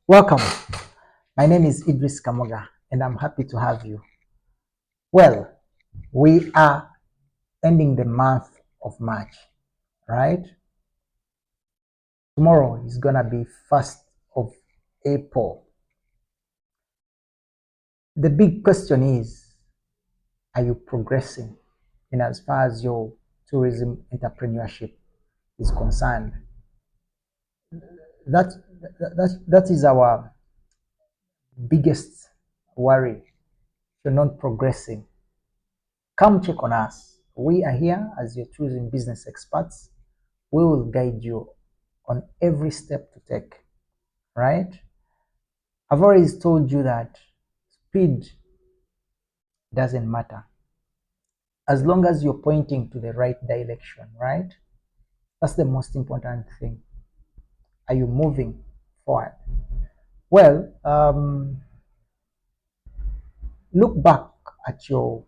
Welcome. My name is Edris Kamoga, and I'm happy to have you. Well, we are ending the month of March, right? Tomorrow is gonna be 1st of April. The big question is, are you progressing in as far as your tourism entrepreneurship is concerned? That, that is our biggest worry. You're not progressing. Come check on us. We are here as your tourism business experts. We will guide you on every step to take, right? I've always told you that speed doesn't matter as long as you're pointing to the right direction, right? That's the most important thing. Are you moving forward? Well, look back at your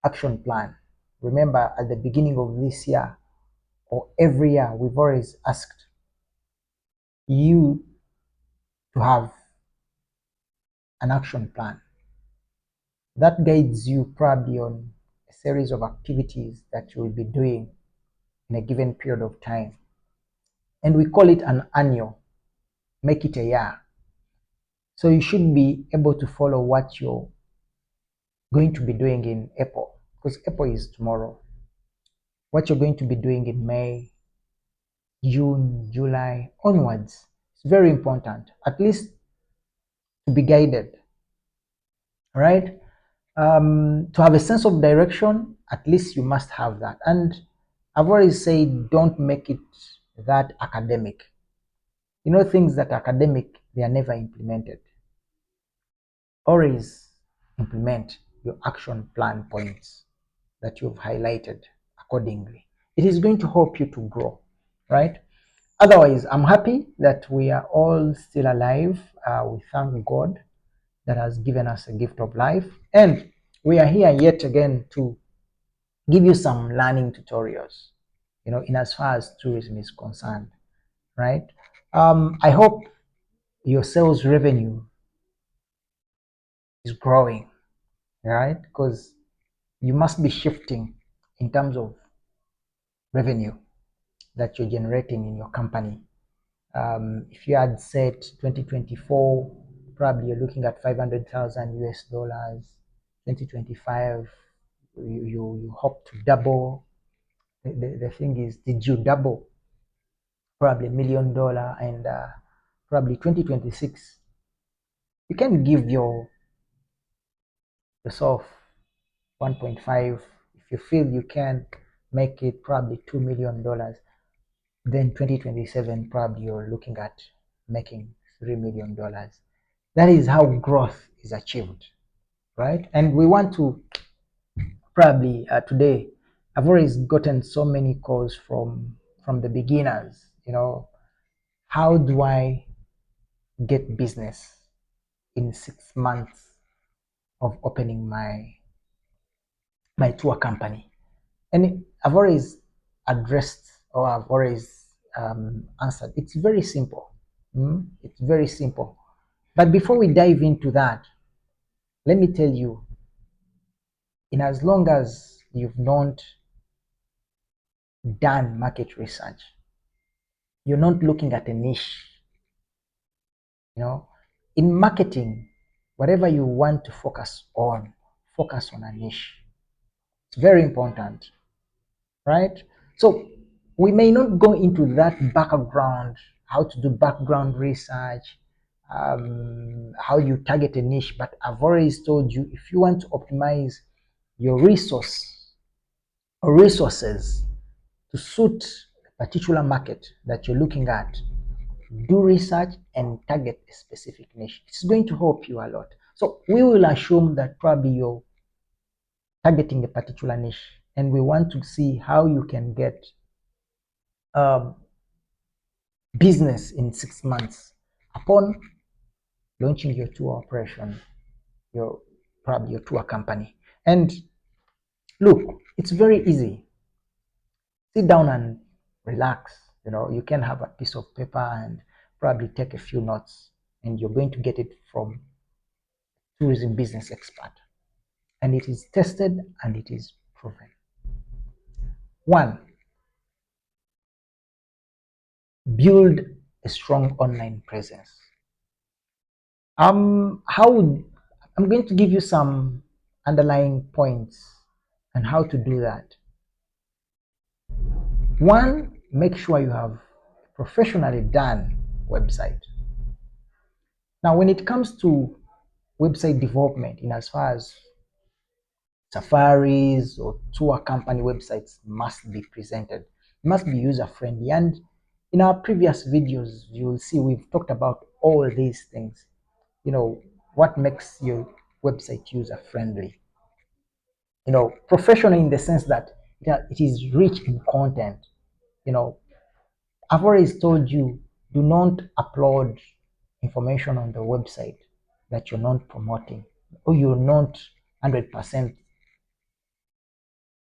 action plan. Remember, at the beginning of this year or every year, we've always asked you to have an action plan that guides you probably on a series of activities that you will be doing in a given period of time. And we call it an annual, make it a year. So you should be able to follow what you're going to be doing in April, because April is tomorrow. What you're going to be doing in May, June, July, onwards. It's very important, at least to be guided, right? To have a sense of direction, at least you must have that. And I've always said, don't make it that academic. You know, things that are academic, they are never implemented. Always implement your action plan points that you've highlighted accordingly. It is going to help you to grow, right? Otherwise, I'm happy that we are all still alive. We thank God that has given us a gift of life. And we are here yet again to give you some learning tutorials, in as far as tourism is concerned, right? I hope your sales revenue is growing, right? Because you must be shifting in terms of revenue that you're generating in your company. If you had said 2024, probably you're looking at 500,000 US dollars. 2025, you hope to double. The thing is, did you double? Probably $1 million, and probably 2026. You can give yourself 1.5 if you feel you can make it probably $2 million. Then 2027 probably you're looking at making $3 million. That is how growth is achieved, right? And we want to probably today, I've always gotten so many calls from the beginners. How do I get business in 6 months of opening my tour company? And I've always addressed, or I've always answered. It's very simple. It's very simple. But before we dive into that, let me tell you, in as long as you've not done market research, you're not looking at a niche. In marketing, whatever you want to focus on a niche. It's very important, right? So we may not go into that background, how to do background research, how you target a niche, but I've always told you, if you want to optimize your resources to suit a particular market that you're looking at, do research and target a specific niche. It's going to help you a lot. So we will assume that probably you're targeting a particular niche, and we want to see how you can get business in 6 months upon launching your tour operation, probably your tour company. And look, it's very easy. Sit down and relax. You can have a piece of paper and probably take a few notes, and you're going to get it from tourism business expert. And it is tested and it is proven. One, build a strong online presence. How would, I'm going to give you some underlying points and how to do that. One, make sure you have a professionally done website. Now, when it comes to website development, in as far as safaris or tour company websites must be presented, must be user friendly. And in our previous videos, you will see we've talked about all these things. You know, what makes your website user friendly? You know, professional in the sense that it is rich in content. You know, I've always told you, do not upload information on the website that you're not promoting or you're not 100%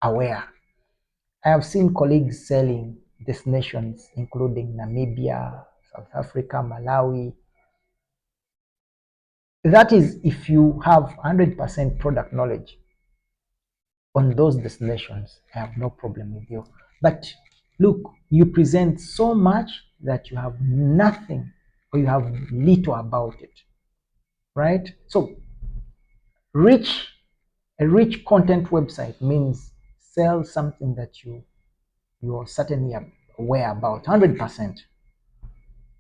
aware. I have seen colleagues selling destinations including Namibia, South Africa, Malawi. That is if you have 100% product knowledge on those destinations, I have no problem with you. But look, you present so much that you have nothing or you have little about it, right? So rich, a rich content website means sell something that you're certainly aware about 100%,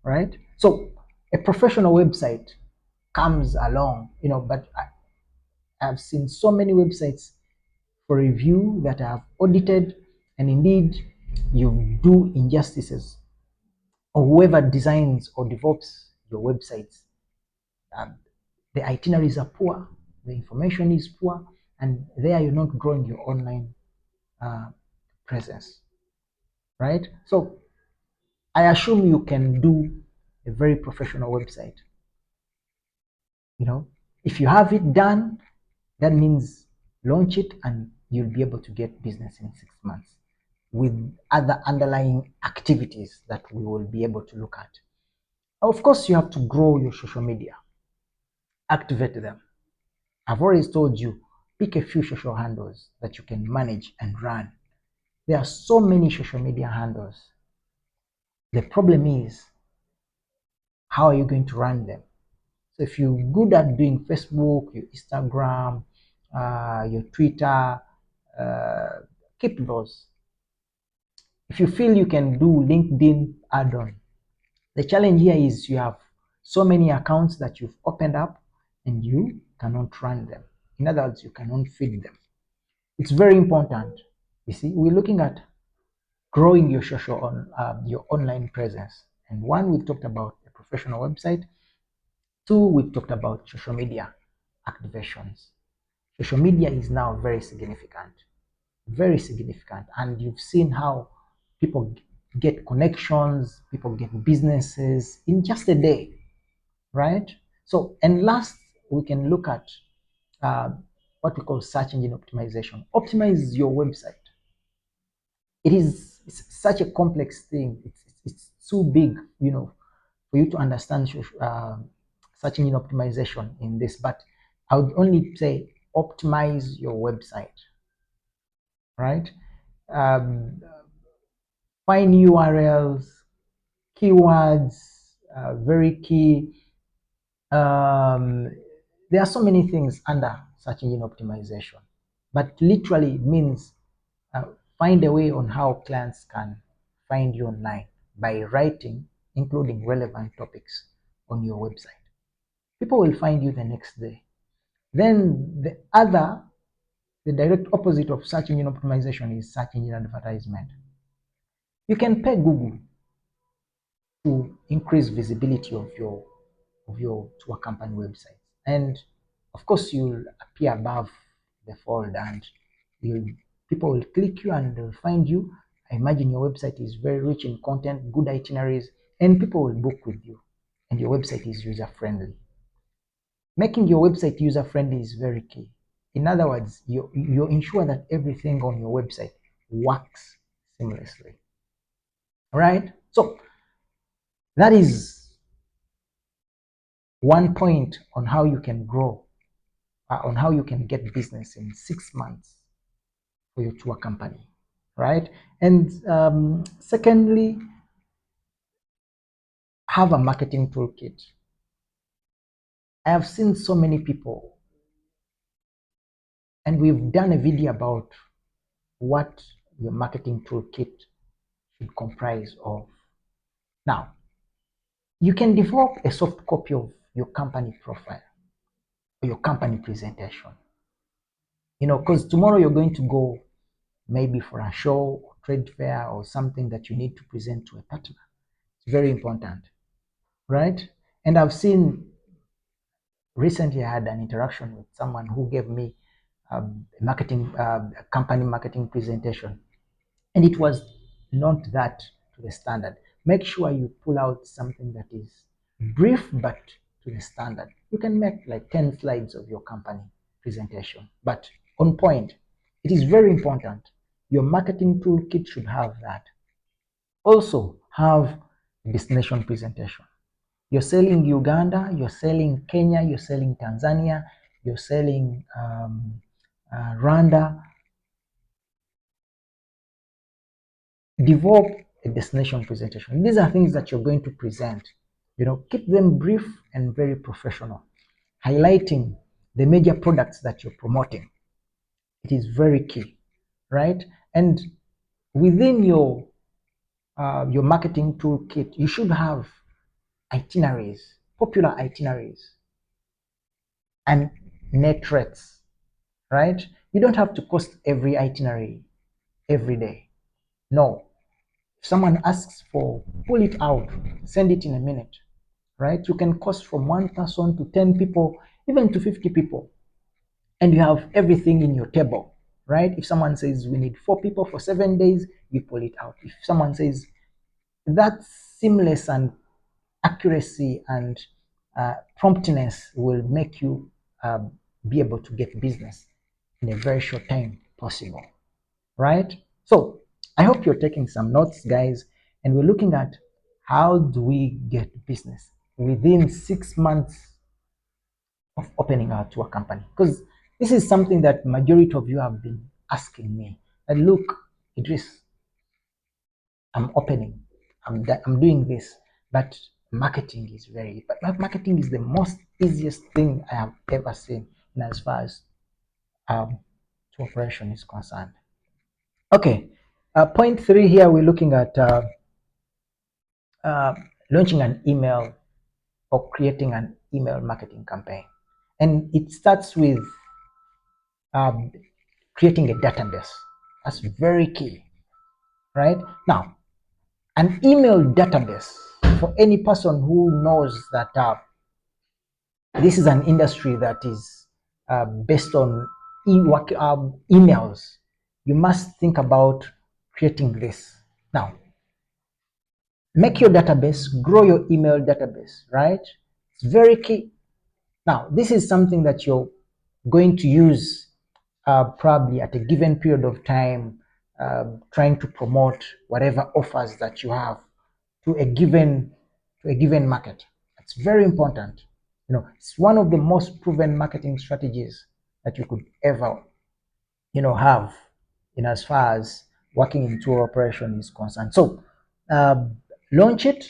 right? So a professional website comes along, you know, but I've seen so many websites for review that I have audited, and indeed you do injustices, or whoever designs or develops your websites, um, the itineraries are poor, the information is poor, and there you're not growing your online uh, presence, right? So I assume you can do a very professional website. You know, if you have it done, that means launch it and you'll be able to get business in 6 months with other underlying activities that we will be able to look at. Of course, you have to grow your social media, activate them. I've always told you, pick a few social handles that you can manage and run. There are so many social media handles. The problem is, how are you going to run them? So if you're good at doing Facebook, your Instagram, your Twitter, uh, keep those. If you feel you can do LinkedIn, add on. The challenge here is you have so many accounts that you've opened up and you cannot run them. In other words, you cannot feed them. It's very important. You see, we're looking at growing your social your online presence. And one, we've talked about a professional website. Two, we've talked about social media activations. Social media is now very significant. And you've seen how people get connections, people get businesses in just a day, right? So, and last, we can look at uh, what we call search engine optimization. Optimize your website. It's such a complex thing. It's too big, you know, for you to understand search engine optimization in this. But I would only say optimize your website, right? Um, Find URLs, keywords, very key. Um, there are so many things under search engine optimization, but literally it means uh, find a way on how clients can find you online by writing, including relevant topics on your website. People will find you the next day. Then the direct opposite of search engine optimization is search engine advertisement. You can pay Google to increase visibility of your tour company websites, and of course you'll appear above the fold, and you'll people will click you and they'll find you. I imagine your website is very rich in content, good itineraries, and people will book with you, and your website is user friendly. Making your website user friendly is very key. In other words, you ensure that everything on your website works seamlessly, right? So that is one point on how you can grow, on how you can get business in 6 months for your tour company, right? And secondly, have a marketing toolkit. I have seen so many people, and we've done a video about what your marketing toolkit should comprise of. Now, you can develop a soft copy of your company profile or your company presentation. Because tomorrow you're going to go maybe for a show or trade fair or something that you need to present to a partner. It's very important, right? And I've seen recently I had an interaction with someone who gave me a company marketing presentation, and it was not that to the standard. Make sure you pull out something that is brief but to the standard. You can make like 10 slides of your company presentation, but on point. It is very important. Your marketing toolkit should have that. Also, have destination presentation. You're selling Uganda, you're selling Kenya, you're selling Tanzania, you're selling Rwanda. Develop a destination presentation. These are things that you're going to present. Keep them brief and very professional, highlighting the major products that you're promoting. It is very key, right? And within your marketing toolkit, you should have itineraries, popular itineraries, and net rates, right? You don't have to cost every itinerary every day. No. If someone asks for, pull it out, send it in a minute, right? You can cost from one person to 10 people, even to 50 people, and you have everything in your table, right? If someone says we need 4 people for 7 days, you pull it out. If someone says that seamless and accuracy and promptness will make you be able to get business in a very short time possible, right? So I hope you're taking some notes, guys, and we're looking at how do we get business within 6 months of opening our tour company, because this is something that majority of you have been asking me. And look, Idris, I'm opening, I'm doing this, but marketing is marketing is the most easiest thing I have ever seen, and as far as to operation is concerned. Okay, point 3 here, we're looking at launching an email or creating an email marketing campaign. And it starts with um, creating a database. That's very key, right? Now, an email database, for any person who knows that this is an industry that is based on emails, you must think about creating this. Now, make your database, grow your email database, right? It's very key. Now, this is something that you're going to use probably at a given period of time, trying to promote whatever offers that you have to a given market. It's very important. It's one of the most proven marketing strategies that you could ever have in as far as working in tour operation is concerned. So uh, launch it,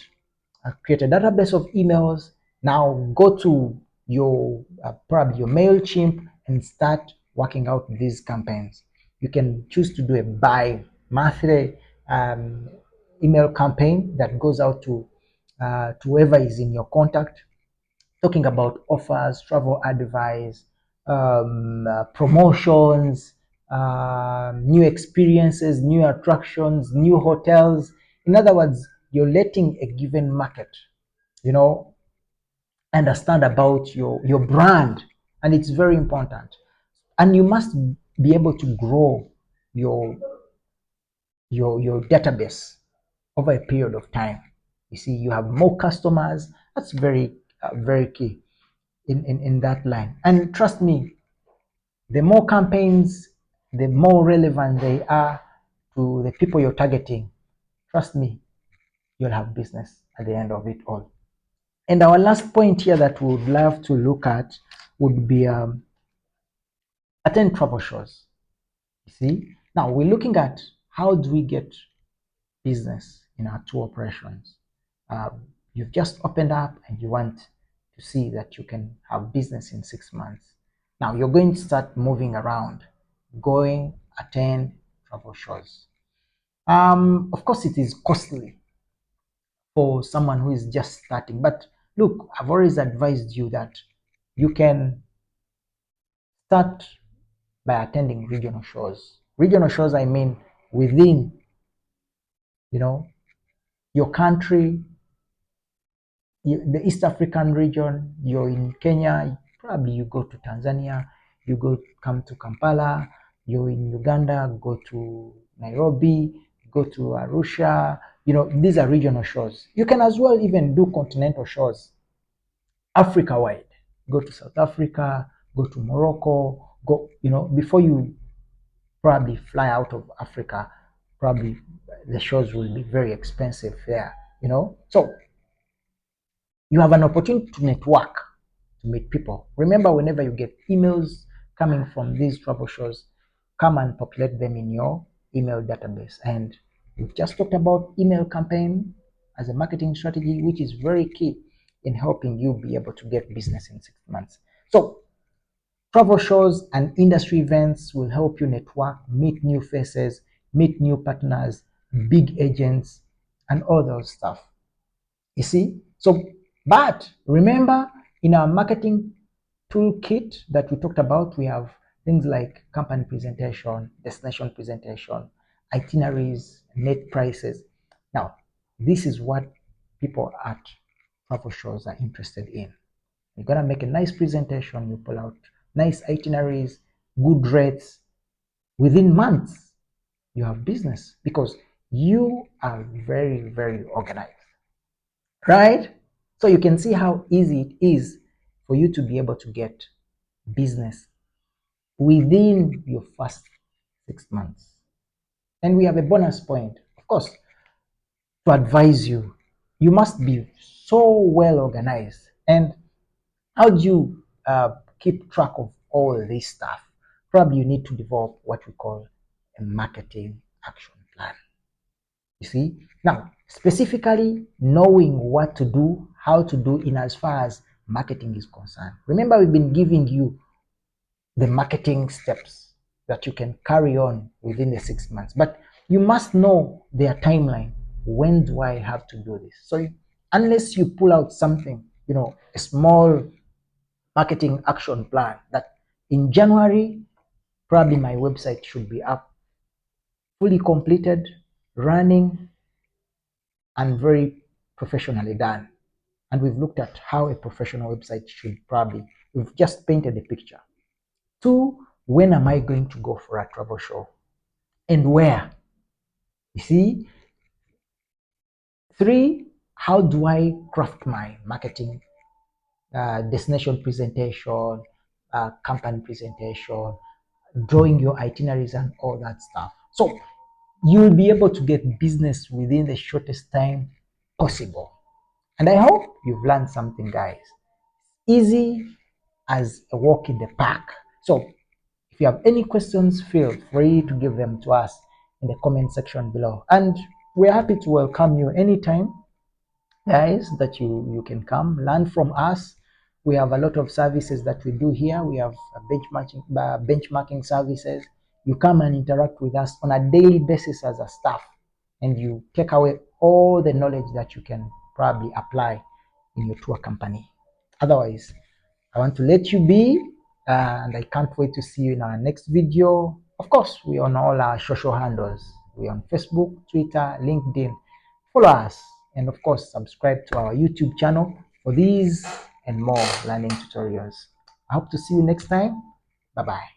create a database of emails. Now go to your probably your MailChimp and start working out these campaigns. You can choose to do a bi-monthly email campaign that goes out to whoever is in your contact, talking about offers, travel advice, promotions, new experiences, new attractions, new hotels. In other words, you're letting a given market, you know, understand about your brand, and it's very important. And you must be able to grow your your database over a period of time. You see, you have more customers. That's very key in that line. And trust me, the more campaigns, the more relevant they are to the people you're targeting. Trust me, you'll have business at the end of it all. And our last point here that we would love to look at would be attend travel shows. You see, now we're looking at how do we get business in our tour operations. Uh, you've just opened up and you want to see that you can have business in 6 months. Now you're going to start moving around, going attend travel shows. Of course, it is costly for someone who is just starting. But look, I've always advised you that you can start by attending regional shows. Regional shows, I mean, within, you know, your country, the East African region. You're in Kenya, probably you go to Tanzania, you come to Kampala. You're in Uganda, go to Nairobi, go to Arusha. These are regional shows. You can as well even do continental shows, Africa wide. Go to South Africa, go to Morocco, before you probably fly out of Africa, probably the shows will be very expensive there. So you have an opportunity to network, to meet people. Remember, whenever you get emails coming from these travel shows, come and populate them in your email database. And we've just talked about email campaign as a marketing strategy, which is very key in helping you be able to get business in 6 months. So travel shows and industry events will help you network, meet new faces, meet new partners, big agents, and all those stuff. You see? So, but remember, in our marketing toolkit that we talked about, we have things like company presentation, destination presentation, itineraries, net prices. Now, this is what people at travel shows are interested in. You're gonna make a nice presentation, you pull out nice itineraries, good rates. Within months, you have business because you are very, very organized. Right? So you can see how easy it is for you to be able to get business within your first 6 months. And we have a bonus point, of course, to advise you. You must be so well organized. And how do you keep track of all this stuff? Probably you need to develop what we call a marketing action plan. You see? Now, specifically knowing what to do, how to do in as far as marketing is concerned. Remember, we've been giving you the marketing steps that you can carry on within the 6 months, but you must know their timeline. When do I have to do this? So unless you pull out something, a small marketing action plan that in January, probably my website should be up, fully completed, running, and very professionally done. And we've looked at how a professional website should probably, we've just painted a picture. 2, when am I going to go for a travel show and where? You see? 3, how do I craft my marketing destination presentation, company presentation, drawing your itineraries and all that stuff. So you'll be able to get business within the shortest time possible. And I hope you've learned something, guys. Easy as a walk in the park. So if you have any questions, feel free to give them to us in the comment section below. And we're happy to welcome you anytime, guys, that you can come learn from us. We have a lot of services that we do here. We have benchmarking services. You come and interact with us on a daily basis as a staff, and you take away all the knowledge that you can probably apply in your tour company. Otherwise, I want to let you be, and I can't wait to see you in our next video. Of course, we're on all our social handles. We're on Facebook, Twitter, LinkedIn. Follow us, and of course, subscribe to our YouTube channel for these and more learning tutorials. I hope to see you next time. Bye-bye.